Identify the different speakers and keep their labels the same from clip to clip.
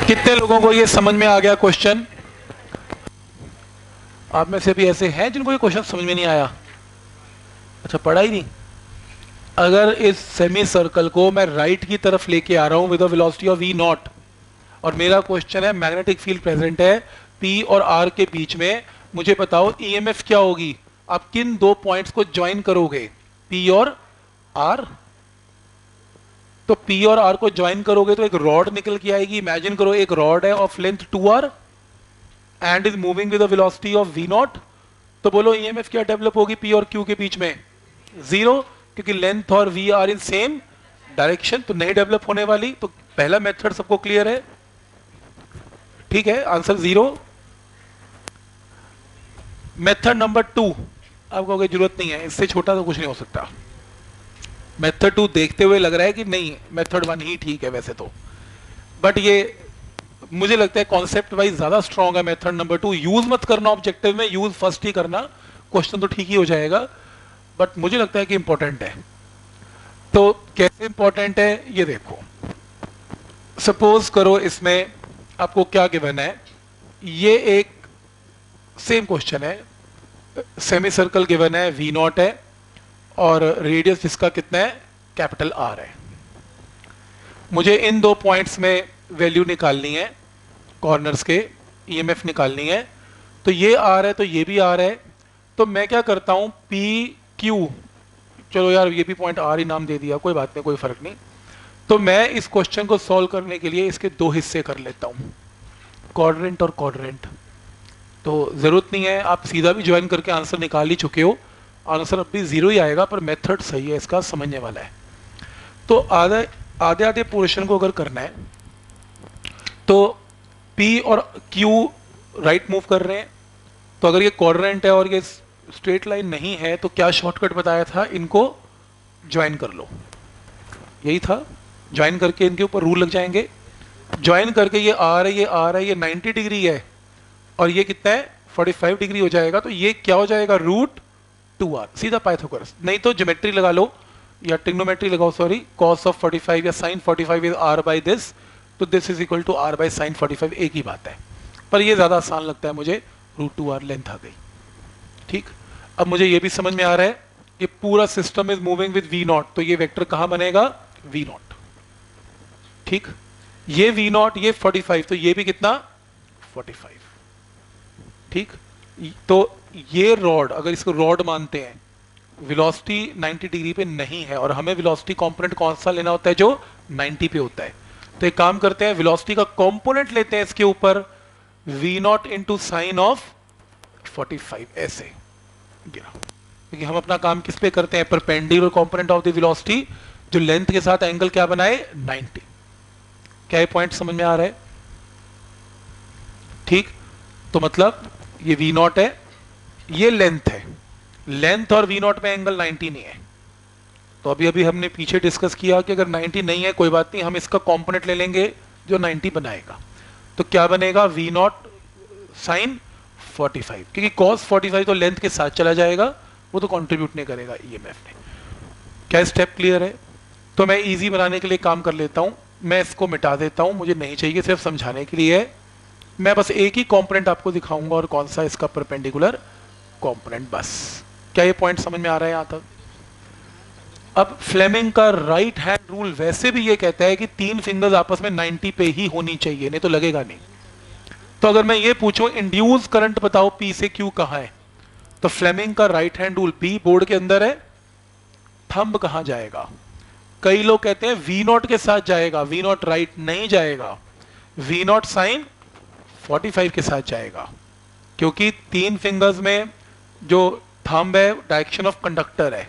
Speaker 1: कितने लोगों को ये समझ में आ गया क्वेश्चन? आप में से भी ऐसे हैं जिनको ये क्वेश्चन समझ में नहीं आया? अच्छा, पढ़ा ही नहीं। अगर इस सेमी सर्कल को मैं राइट की तरफ लेके आ रहा हूं with a velocity of v not, और मेरा क्वेश्चन है मैग्नेटिक फील्ड प्रेजेंट है P और R के बीच में, मुझे बताओ EMF क्या होगी? आप किन दो पॉइंट्स को ज्वाइन करोगे? P और R। तो P और R को ज्वाइन करोगे तो एक रॉड निकल के आएगी। इमेजिन करो एक रॉड है of length 2r and is moving with a velocity of v not. तो बोलो EMF क्या डेवलप होगी P और Q के बीच में? जीरो, क्योंकि लेंथ और v are in same direction, तो नहीं डेवलप होने वाली। तो पहला मेथड सबको क्लियर है? ठीक है, आंसर जीरो। मेथड नंबर 2, आप कहोगे जरूरत नहीं है, इससे छोटा तो कुछ नहीं हो सकता। मेथड 2 देखते हुए लग रहा है कि नहीं, मेथड 1 ही ठीक है वैसे तो, बट ये मुझे लगता है कॉन्सेप्ट वाइज ज्यादा स्ट्रॉन्ग है मेथड नंबर 2। यूज मत करना ऑब्जेक्टिव में, यूज फर्स्ट ही करना, क्वेश्चन तो ठीक ही हो जाएगा, बट मुझे लगता है कि इंपॉर्टेंट है। तो कैसे इंपॉर्टेंट है ये देखो। सपोज करो इसमें आपको क्या गिवन है, ये एक सेम क्वेश्चन है, सेमी सर्कल गिवन है, v नॉट है और रेडियस जिसका कितना है, कैपिटल R है। मुझे इन दो पॉइंट्स में वैल्यू निकालनी है, कॉर्नर्स के EMF निकालनी है। तो ये R है तो ये भी R है। तो मैं क्या करता हूं, PQ, चलो यार ये भी पॉइंट R ही नाम दे दिया, कोई बात नहीं, कोई फर्क नहीं। तो मैं इस क्वेश्चन को सॉल्व करने के लिए इसके दो हिस्से कर लेता हूं, क्वाड्रेंट और क्वाड्रेंट। तो जरूरत नहीं है, आप सीधा भी ज्वाइन करके आंसर निकाल ही चुके हो, आंसर अब भी जीरो ही आएगा, पर मेथड सही है, इसका समझने वाला है। तो आधे आधे पोर्शन को अगर करना है तो P और Q राइट मूव कर रहे हैं। तो अगर ये क्वाड्रेंट है और ये स्ट्रेट लाइन नहीं है तो क्या शॉर्टकट बताया था, इनको ज्वाइन कर लो, यही था। ज्वाइन करके इनके ऊपर रूल लग जाएंगे। ज्वाइन करके ये R है, ये R है, ये 90 डिग्री है और ये कितना है, 45 डिग्री हो जाएगा। तो ये क्या हो जाएगा, √2r, सीधा पाइथागोरस। नहीं तो ज्योमेट्री लगा लो या ट्रिग्नोमेट्री लगाओ, सॉरी, cos ऑफ 45 या sin 45 is r by this, तो this is equal to r by sin 45, एक ही बात है, पर ये ज्यादा आसान लगता है मुझे, √2r लेंथ आ गई। ठीक, अब मुझे ये भी समझ में आ रहा है कि पूरा system is moving with v not, तो ये वेक्टर कहां बनेगा, v नॉट। ठीक, ये v नॉट, ये 45, तो ये भी कितना, 45। ठीक, तो ये रॉड, अगर इसको रॉड मानते हैं, वेलोसिटी 90 डिग्री पे नहीं है और हमें वेलोसिटी कंपोनेंट कौन सा लेना होता है, जो 90 पे होता है। तो एक काम करते हैं, वेलोसिटी का कंपोनेंट लेते हैं इसके ऊपर, v not into sine of 45, ऐसे गिरा, क्योंकि हम अपना काम किस पे करते हैं, perpendicular component of the velocity, जो लेंथ के साथ एंगल क्या बनाए, 90। क्या ये पॉइंट समझ में आ रहा है? ठीक, तो मतलब ये v नॉट है, ये लेंथ है, लेंथ और v नॉट में एंगल 90 नहीं है। तो अभी अभी हमने पीछे डिस्कस किया कि अगर 90 नहीं है कोई बात नहीं, हम इसका कंपोनेंट ले लेंगे जो 90 बनाएगा। तो क्या बनेगा, v नॉट साइन 45, क्योंकि cos 45 तो लेंथ के साथ चला जाएगा, वो तो कंट्रीब्यूट नहीं करेगा EMF ने। क्या स्टेप क्लियर है? तो मैं इजी बनाने के लिए काम कर लेता हूं, मैं इसको मिटा देता हूं, मुझे नहीं चाहिए, सिर्फ समझाने के लिए है। मैं बस एक ही कंपोनेंट आपको दिखाऊंगा और कौन सा, इसका परपेंडिकुलर कंपोनेंट, बस। क्या ये पॉइंट समझ में आ रहा है यहां तक? अब फ्लेमिंग का राइट हैंड रूल वैसे भी ये कहता है कि तीन फिंगर्स आपस में 90 पे ही होनी चाहिए, नहीं तो लगेगा नहीं। तो अगर मैं ये पूछूं इंड्यूस करंट बताओ P से Q कहां है, तो फ्लेमिंग का right hand rule, P board के अंदर है, थंब कहां जाएगा? कई लोग कहते हैं V नॉट के साथ जाएगा, V नॉट राइट नहीं जाएगा, V नॉट साइन 45 के साथ जाएगा, क्योंकि तीन फिंगर्स में जो थंब है डायरेक्शन ऑफ कंडक्टर है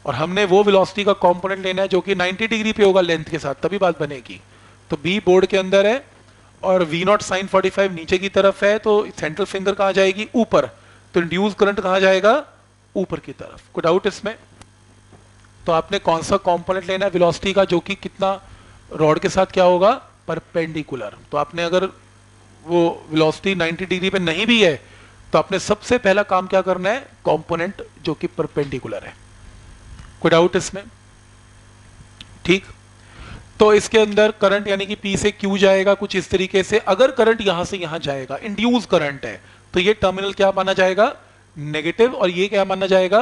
Speaker 1: और हमने वो वेलोसिटी का कंपोनेंट लेना है जो कि 90 डिग्री पे होगा लेंथ के साथ, तभी बात बनेगी। तो B बोर्ड के अंदर है और V नॉट साइन 45 नीचे की तरफ है, तो सेंट्रल फिंगर कहां जाएगी, ऊपर। तो इंड्यूस करंट कहां जाएगा, ऊपर की तरफ। कोई डाउट इसमें? तो आपने कौन सा कंपोनेंट लेना है वेलोसिटी का, जो कि कितना रॉड के साथ क्या होगा, परपेंडिकुलर। तो आपने अगर वो वेलोसिटी 90 डिग्री पे नहीं भी है तो आपने सबसे पहला काम क्या करना है, कंपोनेंट जो कि परपेंडिकुलर है। कोई डाउट इसमें? ठीक, तो इसके अंदर करंट यानी कि P से Q जाएगा कुछ इस तरीके से। अगर करंट यहां से यहां जाएगा, इंड्यूस करंट है, तो ये टर्मिनल क्या माना जाएगा, नेगेटिव, और ये क्या माना जाएगा,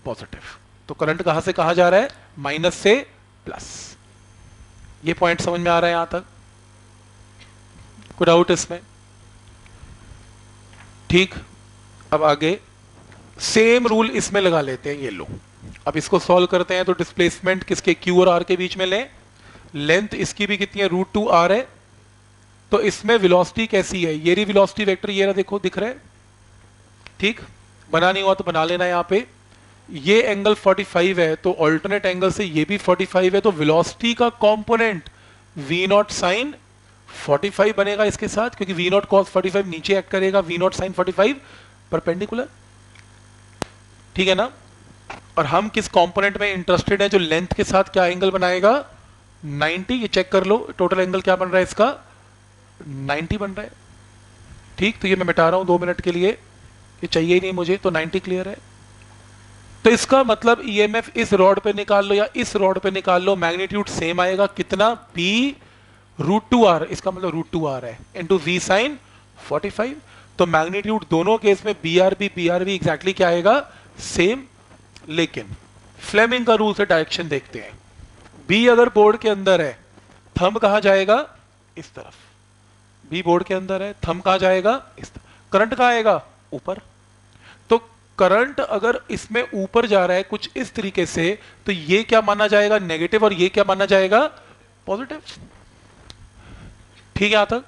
Speaker 1: पॉजिटिव। तो करंट कहां से कहां जा रहा है, माइनस से प्लस। ये पॉइंट समझ में आ रहा है यहां तक, कोई डाउट इसमें? ठीक, अब आगे सेम रूल इसमें लगा लेते हैं, ये लो। अब इसको सॉल्व करते हैं तो डिस्प्लेसमेंट किसके, Q और R के बीच में लें, लेंथ इसकी भी कितनी है, √2r है। तो इसमें वेलोसिटी कैसी है, ये रही वेलोसिटी वेक्टर, ये रहा, देखो दिख रहा है, ठीक। बना नहीं हुआ तो बना लेना यहां पे। ये एंगल 45 है, तो ऑल्टरनेट एंगल से ये भी 45 है, तो वेलोसिटी का कंपोनेंट v0 sin 45 बनेगा इसके साथ, क्योंकि v0 cos 45 नीचे एक्ट करेगा, v0 sin 45 परपेंडिकुलर, ठीक है ना। और हम किस कंपोनेंट में इंटरेस्टेड है, जो लेंथ के साथ क्या एंगल बनाएगा, 90। ये चेक कर लो, टोटल एंगल क्या बन रहा है इसका, 90 बन रहा है, ठीक। तो ये मैं मिटा रहा हूं 2 मिनट के लिए, ये चाहिए ही नहीं मुझे, तो 90 क्लियर है। तो इसका मतलब ईएमएफ इस रॉड पे निकाल लो या इस रॉड पे निकाल लो, मैग्नीट्यूड सेम आएगा, कितना, B √2r, इसका मतलब √2r है, इंटू V sin 45। तो मैग्नीट्यूड दोनों केस में BRB एग्जैक्टली क्या आएगा, सेम। लेकिन फ्लेमिंग का रूल से डायरेक्शन देखते हैं। B अगर बोर्ड के अंदर है, थंब कहां जाएगा, इस तरफ। B बोर्ड के अंदर है, थंब कहां जाएगा, इस तरफ। करंट कहां आएगा, ऊपर। तो करंट अगर इसमें ऊपर जा रहा है कुछ इस तरीके से, तो ये क्या माना जाएगा, नेगेटिव, और ये क्या माना जाएगा, पॉजिटिव, ठीक है यहां तक।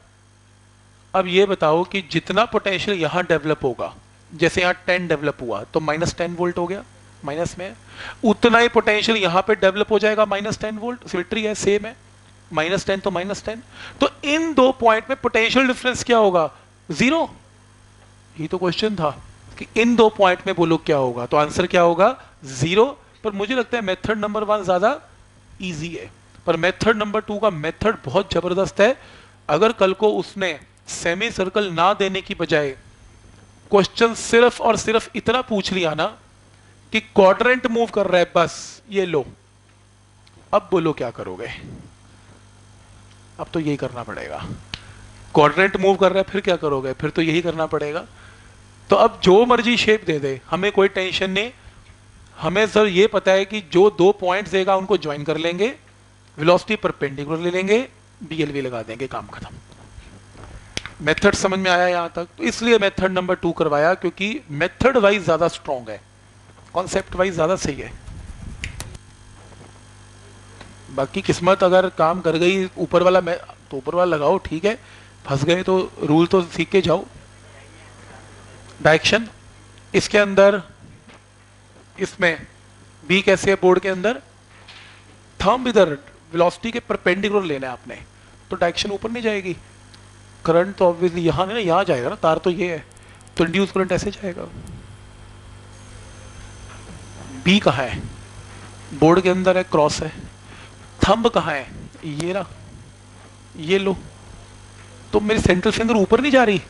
Speaker 1: अब ये बताओ कि जितना पोटेंशियल यहां डेवलप होगा, जैसे यहां 10 डेवलप हुआ तो -10 वोल्ट हो गया, माइनस में है, उतना ही पोटेंशियल यहां पे डेवलप हो जाएगा -10 वोल्ट, सिमेट्री है, सेम है, -10 तो -10। तो इन दो पॉइंट में पोटेंशियल डिफरेंस क्या होगा, 0। ये तो क्वेश्चन था कि इन दो पॉइंट में बोलो क्या होगा, तो आंसर क्या होगा, 0। पर मुझे लगता है मेथड नंबर 1 ज्यादा इजी है, पर मेथड नंबर 2 का मेथड बहुत जबरदस्त है। अगर कल को उसने सेमी सर्कल ना देने की बजाय क्वेश्चन सिर्फ और सिर्फ इतना पूछ लिया ना कि क्वाड्रेंट मूव कर रहा है, बस ये लो, अब बोलो क्या करोगे, अब तो यही करना पड़ेगा। क्वाड्रेंट मूव कर रहा है, फिर क्या करोगे, फिर तो यही करना पड़ेगा। तो अब जो मर्जी शेप दे दे, हमें कोई टेंशन नहीं, हमें सर ये पता है कि जो 2 पॉइंट्स देगा उनको ज्वाइन कर लेंगे, वेलोसिटी परपेंडिकुलर ले लेंगे, BLV लगा देंगे, काम खत्म। मेथड समझ में आया यहां तक? तो इसलिए मेथड नंबर 2 करवाया, क्योंकि मेथड वाइज ज्यादा स्ट्रॉन्ग है, कॉन्सेप्ट वाइज ज्यादा सही है। बाकी किस्मत अगर काम कर गई, ऊपर वाला मैं तो ऊपर वाला लगाओ, ठीक है, फंस गए तो रूल तो सीख के जाओ। डायरेक्शन इसके अंदर, इसमें B कैसे है, बोर्ड के अंदर थंब इधर वेलोसिटी के परपेंडिकुलर लेना है आपने, तो डायरेक्शन ऊपर नहीं जाएगी। करंट तो ऑब्वियसली यहां नहीं ना, यहां जाएगा ना, तार तो ये है, तो इंड्यूस करंट ऐसे जाएगा। B कहां है, बोर्ड के अंदर है, क्रॉस है। थंब कहां है, ये रहा, ये लो। तो मेरी सेंट्रल फिंगर ऊपर नहीं जा रही,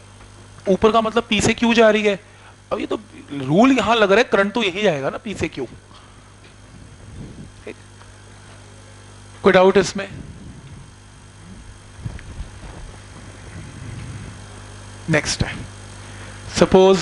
Speaker 1: ऊपर का मतलब P से Q जा रही है। अब ये तो रूल यहां लग रहा है, करंट तो यही जाएगा ना, P से Q। कोई डाउट इसमें? नेक्स्ट है, सपोज